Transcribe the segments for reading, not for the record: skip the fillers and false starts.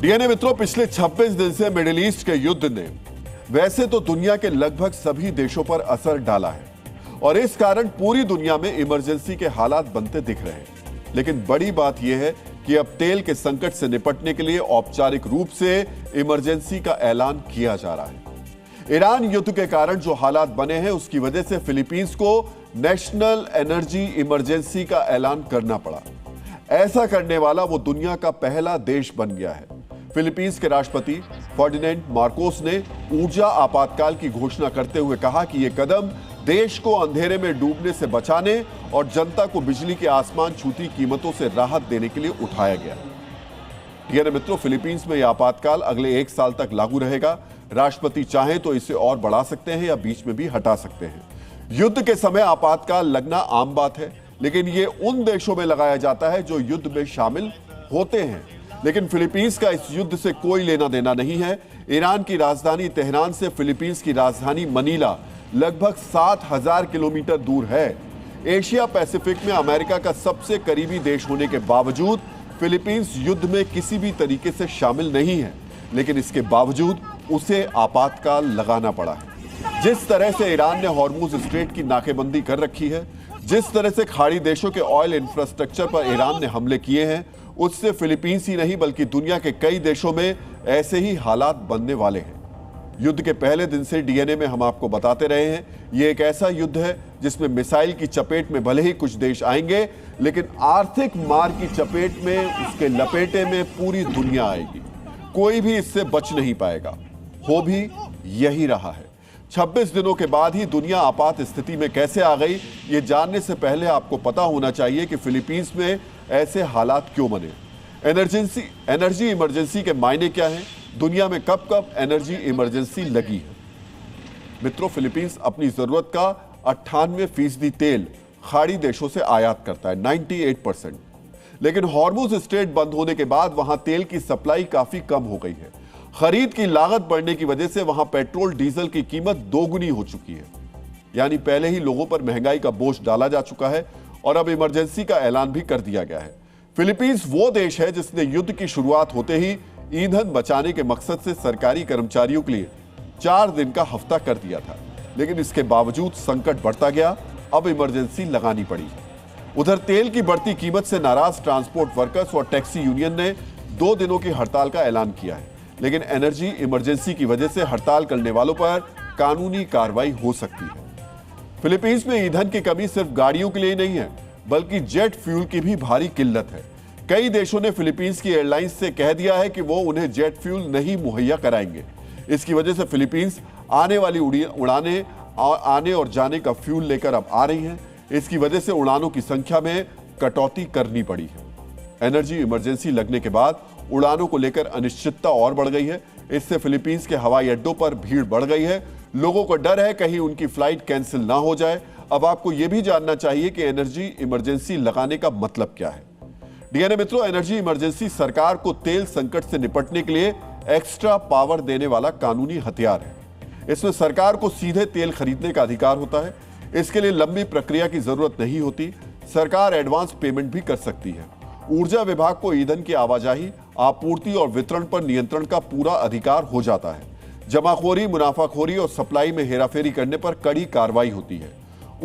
DNA मित्रों, पिछले 26 दिन से मिडिल ईस्ट के युद्ध ने वैसे तो दुनिया के लगभग सभी देशों पर असर डाला है और इस कारण पूरी दुनिया में इमरजेंसी के हालात बनते दिख रहे हैं। लेकिन बड़ी बात यह है कि अब तेल के संकट से निपटने के लिए औपचारिक रूप से इमरजेंसी का ऐलान किया जा रहा है। ईरान युद्ध के कारण जो हालात बने हैं उसकी वजह से फिलीपींस को नेशनल एनर्जी इमरजेंसी का ऐलान करना पड़ा। ऐसा करने वाला वो दुनिया का पहला देश बन गया है। फिलीपींस के राष्ट्रपति फर्डिनेंड मार्कोस ने ऊर्जा आपातकाल की घोषणा करते हुए कहा कि यह कदम देश को अंधेरे में डूबने से बचाने और जनता को बिजली के आसमान छूती कीमतों से राहत देने के लिए उठाया गया। डीएनए मित्रों, फिलीपींस में यह आपातकाल अगले 1 साल तक लागू रहेगा। राष्ट्रपति चाहें तो इसे और बढ़ा सकते हैं या बीच में भी हटा सकते हैं। युद्ध के समय आपातकाल लगना आम बात है, लेकिन यह उन देशों में लगाया जाता है जो युद्ध में शामिल होते हैं। लेकिन फिलीपींस का इस युद्ध से कोई लेना देना नहीं है। ईरान की राजधानी तेहरान से फिलीपींस की राजधानी मनीला लगभग 7,000 किलोमीटर दूर है। एशिया पैसिफिक में अमेरिका का सबसे करीबी देश होने के बावजूद फिलीपींस युद्ध में किसी भी तरीके से शामिल नहीं है, लेकिन इसके बावजूद उसे आपातकाल लगाना पड़ा है। जिस तरह से ईरान ने हॉर्मुज स्ट्रेट की नाकेबंदी कर रखी है, जिस तरह से खाड़ी देशों के ऑयल इंफ्रास्ट्रक्चर पर ईरान ने हमले किए हैं, उससे फिलीपींस ही नहीं बल्कि दुनिया के कई देशों में ऐसे ही हालात बनने वाले हैं। युद्ध के पहले दिन से डीएनए में हम आपको बताते रहे हैं, यह एक ऐसा युद्ध है जिसमें मिसाइल की चपेट में भले ही कुछ देश आएंगे, लेकिन आर्थिक मार की चपेट में, उसके लपेटे में पूरी दुनिया आएगी। कोई भी इससे बच नहीं पाएगा। हो भी यही रहा है। 26 दिनों के बाद ही दुनिया आपात स्थिति में कैसे आ गई, ये जानने से पहले आपको पता होना चाहिए कि फिलीपींस में ऐसे हालात क्यों बने। एनर्जी इमरजेंसी के मायने क्या हैं, दुनिया में कब कब एनर्जी इमरजेंसी लगी है। मित्रों, फिलीपींस अपनी जरूरत का 98% तेल खाड़ी देशों से आयात करता है, 98%। लेकिन हॉर्मुज स्ट्रेट बंद होने के बाद वहां तेल की सप्लाई काफी कम हो गई है। खरीद की लागत बढ़ने की वजह से वहां पेट्रोल डीजल की कीमत दोगुनी हो चुकी है। यानी पहले ही लोगों पर महंगाई का बोझ डाला जा चुका है और अब इमरजेंसी का ऐलान भी कर दिया गया है। फिलीपींस वो देश है जिसने युद्ध की शुरुआत होते ही ईंधन बचाने के मकसद से सरकारी कर्मचारियों के लिए 4 दिन का हफ्ता कर दिया था, लेकिन इसके बावजूद संकट बढ़ता गया। अब इमरजेंसी लगानी पड़ी। उधर तेल की बढ़ती कीमत से नाराज ट्रांसपोर्ट वर्कर्स और टैक्सी यूनियन ने 2 दिनों की हड़ताल का ऐलान किया है, लेकिन एनर्जी इमरजेंसी की वजह से हड़ताल करने वालों पर कानूनी कार्रवाई हो सकती है। फिलीपींस में ईंधन की कमी सिर्फ गाड़ियों के लिए नहीं है, बल्कि जेट फ्यूल की भी भारी किल्लत है। कई देशों ने फिलीपींस की एयरलाइंस से कह दिया है कि वो उन्हें जेट फ्यूल नहीं मुहैया कराएंगे। इसकी वजह से फिलीपींस आने वाली उड़ानें आने और जाने का फ्यूल लेकर अब आ रही हैं। इसकी वजह से उड़ानों की संख्या में कटौती करनी पड़ी है। एनर्जी इमरजेंसी लगने के बाद उड़ानों को लेकर अनिश्चितता और बढ़ गई है। इससे फिलीपींस के हवाई अड्डों पर भीड़ बढ़ गई है। लोगों को डर है कहीं उनकी फ्लाइट कैंसिल ना हो जाए। अब आपको यह भी जानना चाहिए कि एनर्जी इमरजेंसी लगाने का मतलब क्या है। डीएनए मित्रों, एनर्जी इमरजेंसी सरकार को तेल संकट से निपटने के लिए एक्स्ट्रा पावर देने वाला कानूनी हथियार है। इसमें सरकार को सीधे तेल खरीदने का अधिकार होता है। इसके लिए लंबी प्रक्रिया की जरूरत नहीं होती। सरकार एडवांस पेमेंट भी कर सकती है। ऊर्जा विभाग को ईंधन की आवाजाही, आपूर्ति और वितरण पर नियंत्रण का पूरा अधिकार हो जाता है। जमाखोरी, मुनाफाखोरी और सप्लाई में हेराफेरी करने पर कड़ी कार्रवाई होती है।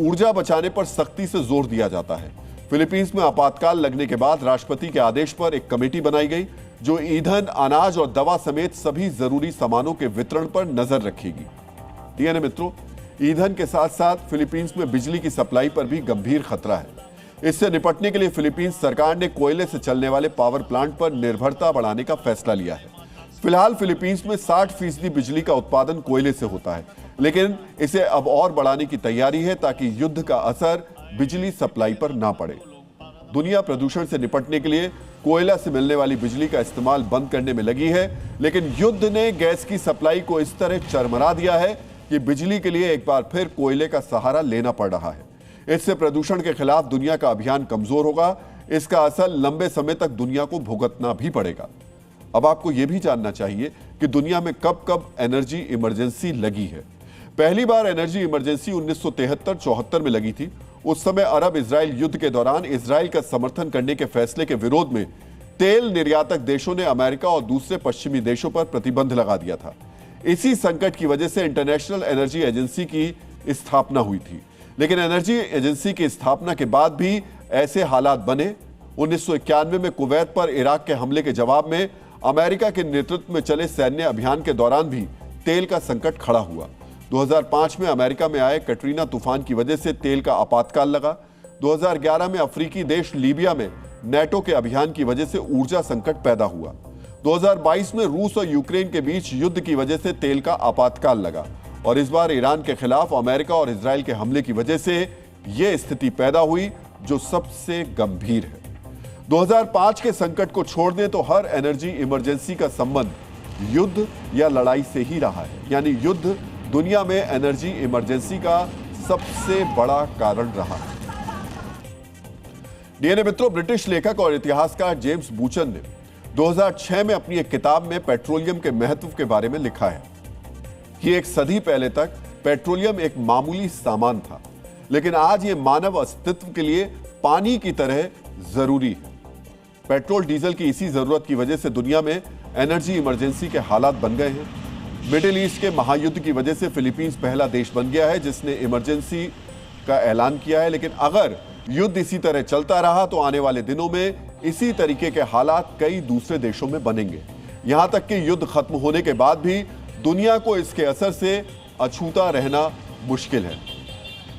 ऊर्जा बचाने पर सख्ती से जोर दिया जाता है। फिलीपींस में आपातकाल लगने के बाद राष्ट्रपति के आदेश पर एक कमेटी बनाई गई जो ईंधन, अनाज और दवा समेत सभी जरूरी सामानों के वितरण पर नजर रखेगी। डीएनए मित्रों, ईंधन के साथ साथ फिलीपींस में बिजली की सप्लाई पर भी गंभीर खतरा है। इससे निपटने के लिए फिलीपींस सरकार ने कोयले से चलने वाले पावर प्लांट पर निर्भरता बढ़ाने का फैसला लिया है। फिलहाल फिलीपींस में 60% बिजली का उत्पादन कोयले से होता है, लेकिन इसे अब और बढ़ाने की तैयारी है ताकि युद्ध का असर बिजली सप्लाई पर ना पड़े। दुनिया प्रदूषण से निपटने के लिए कोयला से मिलने वाली बिजली का इस्तेमाल बंद करने में लगी है, लेकिन युद्ध ने गैस की सप्लाई को इस तरह चरमरा दिया है कि बिजली के लिए एक बार फिर कोयले का सहारा लेना पड़ रहा है। इससे प्रदूषण के खिलाफ दुनिया का अभियान कमजोर होगा। इसका असर लंबे समय तक दुनिया को भुगतना भी पड़ेगा। अब आपको यह भी जानना चाहिए कि दुनिया में कब कब एनर्जी इमरजेंसी लगी है। पहली बार एनर्जी इमरजेंसी 1973-74 में लगी थी। उस समय अरब इजराइल युद्ध के दौरान इजराइल का समर्थन करने के फैसले के विरोध में तेल निर्यातक देशों ने अमेरिका और दूसरे पश्चिमी देशों पर प्रतिबंध लगा दिया था। इसी संकट की वजह से इंटरनेशनल एनर्जी एजेंसी की स्थापना हुई थी। लेकिन एनर्जी एजेंसी की स्थापना के बाद भी ऐसे हालात बने। 1991 में कुवैत पर इराक के हमले के जवाब में अमेरिका के नेतृत्व में चले सैन्य अभियान के दौरान भी तेल का संकट खड़ा हुआ। 2005 में अमेरिका में आए कटरीना तूफान की वजह से तेल का आपातकाल लगा। 2011 में अफ्रीकी देश लीबिया में नेटो के अभियान की वजह से ऊर्जा संकट पैदा हुआ। 2022 में रूस और यूक्रेन के बीच युद्ध की वजह से तेल का आपातकाल लगा और इस बार ईरान के खिलाफ अमेरिका और इजराइल के हमले की वजह से यह स्थिति पैदा हुई जो सबसे गंभीर है। 2005 के संकट को छोड़ दें तो हर एनर्जी इमरजेंसी का संबंध युद्ध या लड़ाई से ही रहा है। यानी युद्ध दुनिया में एनर्जी इमरजेंसी का सबसे बड़ा कारण रहा है। डीएनए मित्रों, ब्रिटिश लेखक और इतिहासकार जेम्स बूचन ने 2006 में अपनी एक किताब में पेट्रोलियम के महत्व के बारे में लिखा है कि एक सदी पहले तक पेट्रोलियम एक मामूली सामान था, लेकिन आज यह मानव अस्तित्व के लिए पानी की तरह जरूरी है। पेट्रोल डीजल की इसी जरूरत की वजह से दुनिया में एनर्जी इमरजेंसी के हालात बन गए हैं। मिडिल ईस्ट के महायुद्ध की वजह से फिलीपींस पहला देश बन गया है जिसने इमरजेंसी का ऐलान किया है। लेकिन अगर युद्ध इसी तरह चलता रहा तो आने वाले दिनों में इसी तरीके के हालात कई दूसरे देशों में बनेंगे। यहां तक कि युद्ध खत्म होने के बाद भी दुनिया को इसके असर से अछूता रहना मुश्किल है।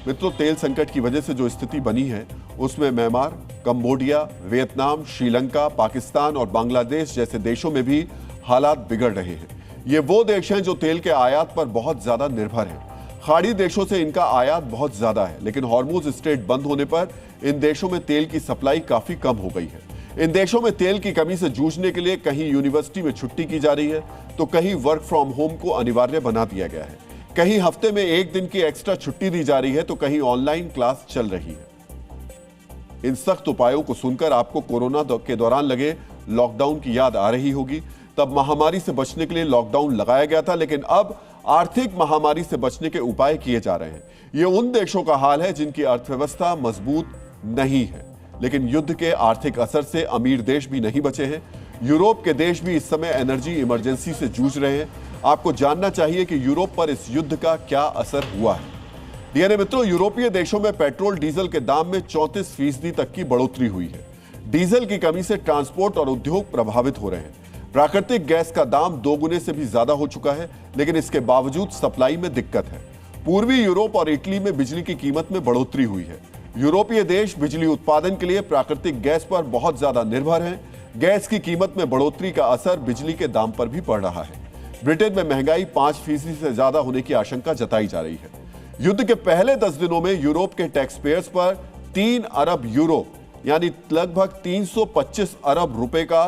मित्रों, तेल संकट की वजह से जो स्थिति बनी है उसमें Myanmar, Cambodia, Vietnam, Sri Lanka, Pakistan और बांग्लादेश जैसे देशों में भी हालात बिगड़ रहे हैं। ये वो देश हैं जो तेल के आयात पर बहुत ज्यादा निर्भर हैं। खाड़ी देशों से इनका आयात बहुत ज्यादा है, लेकिन हॉर्मुज स्ट्रेट बंद होने पर इन देशों में तेल की सप्लाई काफी कम हो गई है। इन देशों में तेल की कमी से जूझने के लिए कहीं यूनिवर्सिटी में छुट्टी की जा रही है तो कहीं वर्क फ्रॉम होम को अनिवार्य बना दिया गया है। कहीं हफ्ते में एक दिन की एक्स्ट्रा छुट्टी दी जा रही है तो कहीं ऑनलाइन क्लास चल रही है। इन सख्त उपायों को सुनकर आपको कोरोना के दौरान लगे लॉकडाउन की याद आ रही होगी। तब महामारी से बचने के लिए लॉकडाउन लगाया गया था, लेकिन अब आर्थिक महामारी से बचने के उपाय किए जा रहे हैं। ये उन देशों का हाल है जिनकी अर्थव्यवस्था मजबूत नहीं है, लेकिन युद्ध के आर्थिक असर से अमीर देश भी नहीं बचे हैं। यूरोप के देश भी इस समय एनर्जी इमरजेंसी से जूझ रहे हैं। आपको जानना चाहिए कि यूरोप पर इस युद्ध का क्या असर हुआ है। डीएनए मित्रों, यूरोपीय देशों में पेट्रोल डीजल के दाम में 34% तक की बढ़ोतरी हुई है। डीजल की कमी से ट्रांसपोर्ट और उद्योग प्रभावित हो रहे हैं। प्राकृतिक गैस का दाम 2 गुने से भी ज्यादा हो चुका है, लेकिन इसके बावजूद सप्लाई में दिक्कत है। पूर्वी यूरोप और इटली में बिजली की कीमत में बढ़ोतरी हुई है। यूरोपीय देश बिजली उत्पादन के लिए प्राकृतिक गैस पर बहुत ज्यादा निर्भर हैं। गैस की कीमत में बढ़ोतरी का असर बिजली के दाम पर भी पड़ रहा है। ब्रिटेन में महंगाई 5% से ज्यादा होने की आशंका जताई जा रही है। युद्ध के पहले 10 दिनों में यूरोप के टैक्स पेयर्स पर 3 अरब यूरो यानी लगभग 325 अरब रुपए का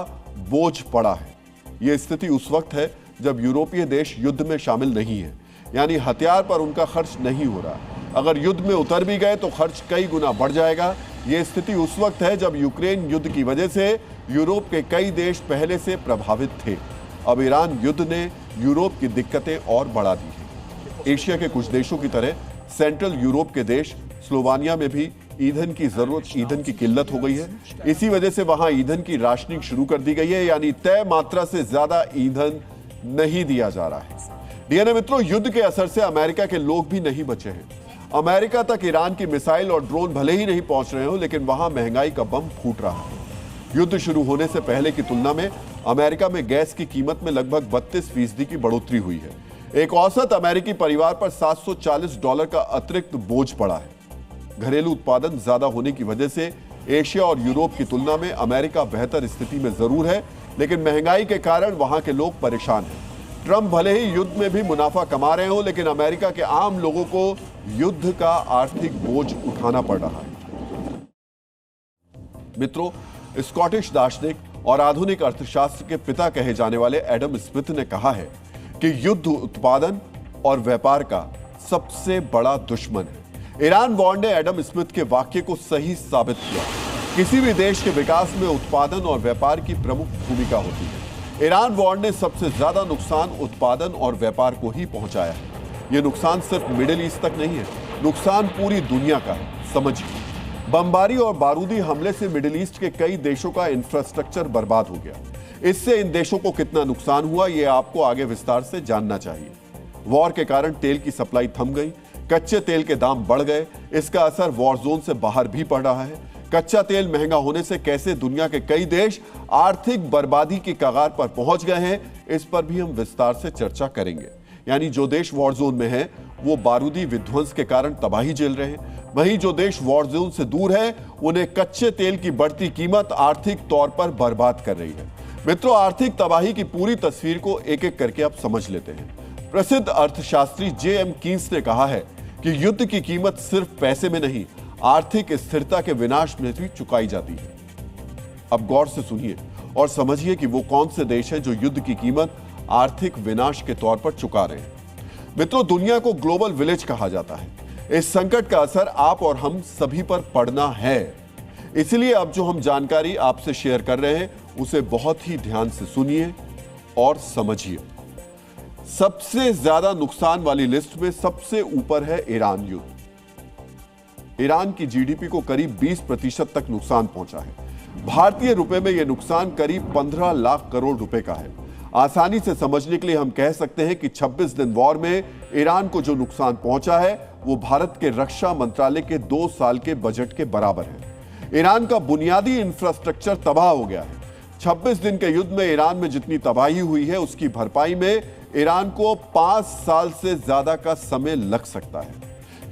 बोझ पड़ा है। यह स्थिति उस वक्त है जब यूरोपीय देश युद्ध में शामिल नहीं है, यानी हथियार पर उनका खर्च नहीं हो रहा। अगर युद्ध में उतर भी गए तो खर्च कई गुना बढ़ जाएगा। यह स्थिति उस वक्त है जब यूक्रेन युद्ध की वजह से यूरोप के कई देश पहले से प्रभावित थे। अब ईरान युद्ध ने यूरोप की दिक्कतें और बढ़ा दी हैं। एशिया के कुछ देशों की तरह सेंट्रल यूरोप के देश स्लोवानिया में भी ईंधन की किल्लत हो गई है। इसी वजह से वहां ईंधन की राशनिंग शुरू कर दी गई है, यानी तय मात्रा से ज्यादा ईंधन नहीं दिया जा रहा है। डीएनए मित्रों, युद्ध के असर से अमेरिका के लोग भी नहीं बचे हैं। अमेरिका तक ईरान की मिसाइल और ड्रोन भले ही नहीं पहुंच रहे हो, लेकिन वहां महंगाई का बम फूट रहा है। युद्ध शुरू होने से पहले की तुलना में अमेरिका में गैस की कीमत में लगभग 32% की बढ़ोतरी हुई है। एक औसत अमेरिकी परिवार पर $740 का अतिरिक्त बोझ पड़ा है। घरेलू उत्पादन ज्यादा होने की वजह से एशिया और यूरोप की तुलना में अमेरिका बेहतर स्थिति में जरूर है, लेकिन महंगाई के कारण वहां के लोग परेशान हैं। ट्रंप भले ही युद्ध में भी मुनाफा कमा रहे हो, लेकिन अमेरिका के आम लोगों को युद्ध का आर्थिक बोझ उठाना पड़ रहा है। मित्रों, स्कॉटिश दार्शनिक और आधुनिक अर्थशास्त्र के पिता कहे जाने वाले एडम स्मिथ ने कहा है कि युद्ध उत्पादन और व्यापार का सबसे बड़ा दुश्मन है। ईरान वॉर ने एडम स्मिथ के वाक्य को सही साबित किया। किसी भी देश के विकास में उत्पादन और व्यापार की प्रमुख भूमिका होती है। ईरान वॉर ने सबसे ज्यादा नुकसान उत्पादन और व्यापार को ही पहुंचाया है। यह नुकसान सिर्फ मिडिल ईस्ट तक नहीं है, नुकसान पूरी दुनिया का है। समझिए, बमबारी और बारूदी हमले से मिडिल ईस्ट के कई देशों का इंफ्रास्ट्रक्चर बर्बाद हो गया। इससे इन देशों को कितना नुकसान हुआ, यह आपको आगे विस्तार से जानना चाहिए। वॉर के कारण तेल की सप्लाई थम गई, कच्चे तेल के दाम बढ़ गए। इसका असर वॉर जोन से बाहर भी पड़ रहा है। कच्चा तेल महंगा होने से कैसे दुनिया के कई देश आर्थिक बर्बादी की कगार पर पहुंच गए हैं, इस पर भी हम विस्तार से चर्चा करेंगे। यानी जो देश वॉर जोन में है वो बारूदी विध्वंस के कारण तबाही झेल रहे हैं, वहीं जो देश वॉर जोन से दूर है उन्हें कच्चे तेल की बढ़ती कीमत आर्थिक तौर पर बर्बाद कर रही है। मित्रों, आर्थिक तबाही की पूरी तस्वीर को एक एक करके आप समझ लेते हैं। प्रसिद्ध अर्थशास्त्री जे.एम. कीन्स ने कहा है कि युद्ध की कीमत सिर्फ पैसे में नहीं, आर्थिक स्थिरता के विनाश में भी चुकाई जाती है। अब गौर से सुनिए और समझिए कि वो कौन से देश हैं जो युद्ध की कीमत आर्थिक विनाश के तौर पर चुका रहे हैं। मित्रों, दुनिया को ग्लोबल विलेज कहा जाता है। इस संकट का असर आप और हम सभी पर पड़ना है। इसलिए अब जो हम जानकारी आपसे शेयर कर रहे हैं उसे बहुत ही ध्यान से सुनिए और समझिए। सबसे ज्यादा नुकसान वाली लिस्ट में सबसे ऊपर है ईरान युद्ध। ईरान की जीडीपी को करीब 20% तक नुकसान पहुंचा है। भारतीय रुपए में यह नुकसान करीब 15 लाख करोड़ रुपए का है। आसानी से समझने के लिए हम कह सकते हैं कि 26 दिन वॉर में ईरान को जो नुकसान पहुंचा है वो भारत के रक्षा मंत्रालय के 2 साल के बजट के बराबर है। ईरान का बुनियादी इंफ्रास्ट्रक्चर तबाह हो गया है। 26 दिन के युद्ध में ईरान में जितनी तबाही हुई है उसकी भरपाई में ईरान को 5 साल से ज्यादा का समय लग सकता है।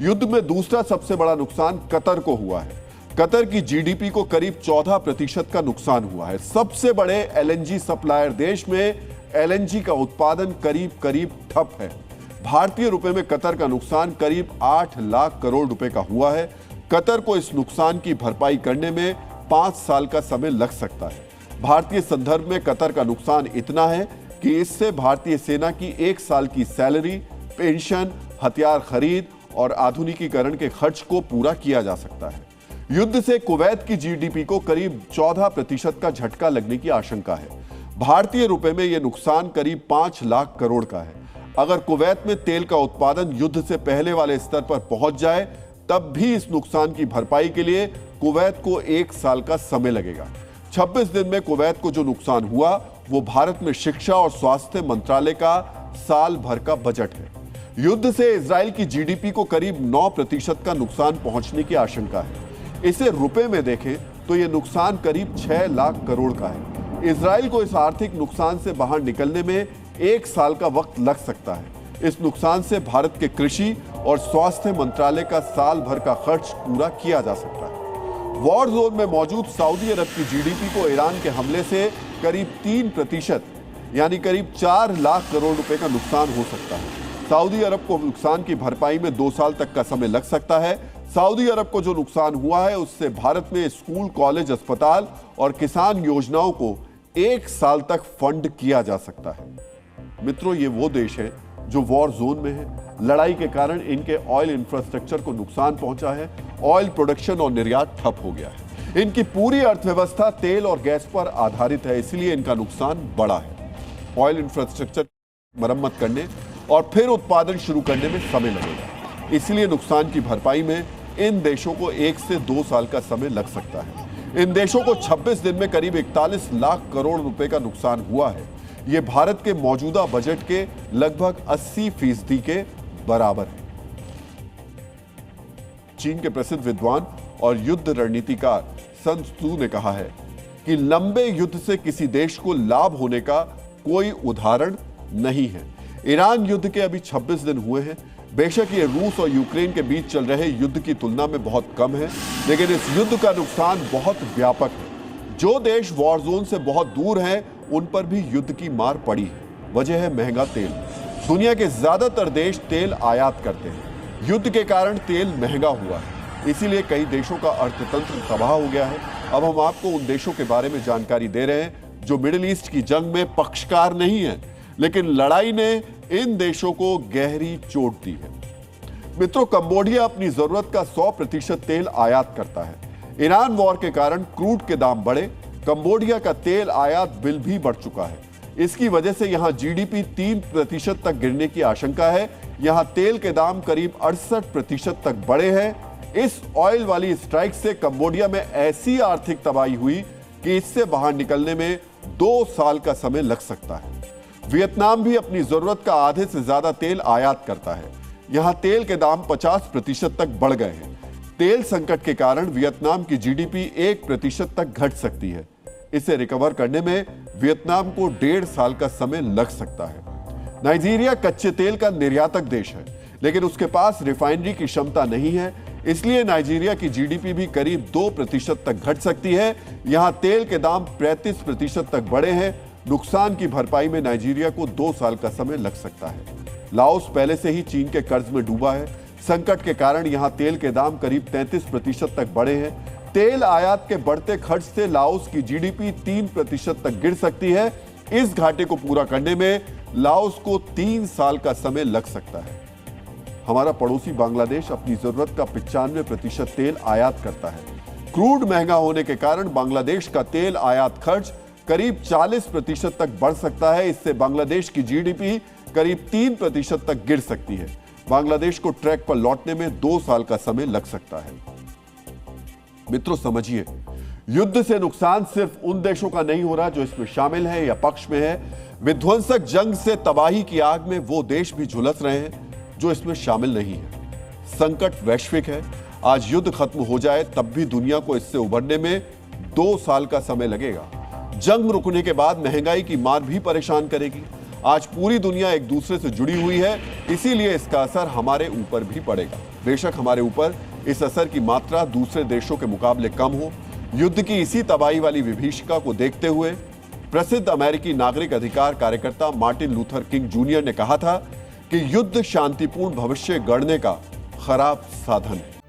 युद्ध में दूसरा सबसे बड़ा नुकसान कतर को हुआ है। कतर की जीडीपी को करीब 14% का नुकसान हुआ है। सबसे बड़े एलएनजी सप्लायर देश में एलएनजी का उत्पादन करीब ठप है। भारतीय रुपए में कतर का नुकसान करीब 8 लाख करोड़ रुपए का हुआ है। कतर को इस नुकसान की भरपाई करने में 5 साल का समय लग सकता है। भारतीय संदर्भ में कतर का नुकसान इतना है कि इससे भारतीय सेना की 1 साल की सैलरी, पेंशन, हथियार खरीद और आधुनिकीकरण के खर्च को पूरा किया जा सकता है। युद्ध से कुवैत की जीडीपी को करीब 14% का झटका लगने की आशंका है। भारतीय रुपए में यह नुकसान करीब 5 लाख करोड़ का है। अगर कुवैत में तेल का उत्पादन युद्ध से पहले वाले स्तर पर पहुंच जाए तब भी इस नुकसान की भरपाई के लिए कुवैत को 1 साल का समय लगेगा। 26 दिन में कुवैत को जो नुकसान हुआ वो भारत में शिक्षा और स्वास्थ्य मंत्रालय का साल भर का बजट है। युद्ध से इजराइल की जीडीपी को करीब 9% का नुकसान पहुंचने की आशंका है। इसे रुपए में देखें तो यह नुकसान करीब 6 लाख करोड़ का है। इजराइल को इस आर्थिक नुकसान से बाहर निकलने में 1 साल का वक्त लग सकता है। इस नुकसान से भारत के कृषि और स्वास्थ्य मंत्रालय का साल भर का खर्च पूरा किया जा सकता है। वॉर जोन में मौजूद सऊदी अरब की जीडीपी को ईरान के हमले से करीब 3% यानी करीब 4 लाख करोड़ रुपए का नुकसान हो सकता है। सऊदी अरब को नुकसान की भरपाई में 2 साल तक का समय लग सकता है। सऊदी अरब को जो नुकसान हुआ है उससे भारत में स्कूल, कॉलेज, अस्पताल और किसान योजनाओं को 1 साल तक फंड किया जा सकता है। मित्रों, ये वो देश है जो वॉर जोन में है। लड़ाई के कारण इनके ऑयल इंफ्रास्ट्रक्चर को नुकसान पहुंचा है। ऑयल प्रोडक्शन और निर्यात ठप हो गया है। इनकी पूरी अर्थव्यवस्था तेल और गैस पर आधारित है, इसलिए इनका नुकसान बड़ा है। ऑयल इंफ्रास्ट्रक्चर मरम्मत करने और फिर उत्पादन शुरू करने में समय लगेगा, इसलिए नुकसान की भरपाई में इन देशों को 1 से 2 साल का समय लग सकता है। इन देशों को 26 दिन में करीब 41 लाख करोड़ रुपए का नुकसान हुआ है। यह भारत के मौजूदा बजट के लगभग 80% के बराबर है। चीन के प्रसिद्ध विद्वान और युद्ध रणनीतिकार सन त्सू ने कहा है कि लंबे युद्ध से किसी देश को लाभ होने का कोई उदाहरण नहीं है। ईरान युद्ध के अभी 26 दिन हुए हैं। बेशक ये रूस और यूक्रेन के बीच चल रहे युद्ध की तुलना में बहुत कम है, लेकिन इस युद्ध का नुकसान बहुत व्यापक है। जो देश वॉर जोन से बहुत दूर हैं, उन पर भी युद्ध की मार पड़ी है। वजह है महंगा तेल। दुनिया के ज्यादातर देश तेल आयात करते हैं। युद्ध के कारण तेल महंगा हुआ है, इसीलिए कई देशों का अर्थतंत्र तबाह हो गया है। अब हम आपको उन देशों के बारे में जानकारी दे रहे हैं जो मिडिल ईस्ट की जंग में पक्षकार नहीं है, लेकिन लड़ाई ने इन देशों को गहरी चोट दी है। मित्रों, कंबोडिया अपनी जरूरत का 100% तेल आयात करता है। ईरान वॉर के कारण क्रूड के दाम बढ़े, कंबोडिया का तेल आयात बिल भी बढ़ चुका है। इसकी वजह से यहां जीडीपी 3% तक गिरने की आशंका है। यहां तेल के दाम करीब 68% तक बढ़े हैं। इस ऑयल वाली स्ट्राइक से कंबोडिया में ऐसी आर्थिक तबाही हुई कि इससे बाहर निकलने में 2 साल का समय लग सकता है। वियतनाम भी अपनी जरूरत का आधे से ज्यादा तेल आयात करता है। यहां तेल के दाम 50% तक बढ़ गए हैं। तेल संकट के कारण वियतनाम की जीडीपी 1% तक घट सकती है। इसे रिकवर करने में वियतनाम को 1.5 साल का समय लग सकता है। नाइजीरिया कच्चे तेल का निर्यातक देश है, लेकिन उसके पास रिफाइनरी की क्षमता नहीं है। इसलिए नाइजीरिया की जीडीपी भी करीब 2% तक घट सकती है। यहां तेल के दाम 35% तक बढ़े हैं। नुकसान की भरपाई में नाइजीरिया को 2 साल का समय लग सकता है। लाओस पहले से ही चीन के कर्ज में डूबा है। संकट के कारण यहां तेल के दाम करीब 33% तक बढ़े हैं। तेल आयात के बढ़ते खर्च से लाओस की जीडीपी 3% तक गिर सकती है। इस घाटे को पूरा करने में लाओस को 3 साल का समय लग सकता है। हमारा पड़ोसी बांग्लादेश अपनी जरूरत का 95% तेल आयात करता है। क्रूड महंगा होने के कारण बांग्लादेश का तेल आयात खर्च करीब 40% तक बढ़ सकता है। इससे बांग्लादेश की जीडीपी करीब 3% तक गिर सकती है। बांग्लादेश को ट्रैक पर लौटने में 2 साल का समय लग सकता है। मित्रों, समझिए, युद्ध से नुकसान सिर्फ उन देशों का नहीं हो रहा जो इसमें शामिल है या पक्ष में है। विध्वंसक जंग से तबाही की आग में वो देश भी झुलस रहे हैं जो इसमें शामिल नहीं है। संकट वैश्विक है। आज युद्ध खत्म हो जाए तब भी दुनिया को इससे उभरने में 2 साल का समय लगेगा। जंग रुकने के बाद महंगाई की मार भी परेशान करेगी। आज पूरी दुनिया एक दूसरे से जुड़ी हुई है, इसीलिए इसका असर हमारे ऊपर भी पड़ेगा। बेशक हमारे ऊपर इस असर की मात्रा दूसरे देशों के मुकाबले कम हो। युद्ध की इसी तबाही वाली विभीषिका को देखते हुए प्रसिद्ध अमेरिकी नागरिक अधिकार कार्यकर्ता मार्टिन लूथर किंग जूनियर ने कहा था कि युद्ध शांतिपूर्ण भविष्य गढ़ने का खराब साधन है।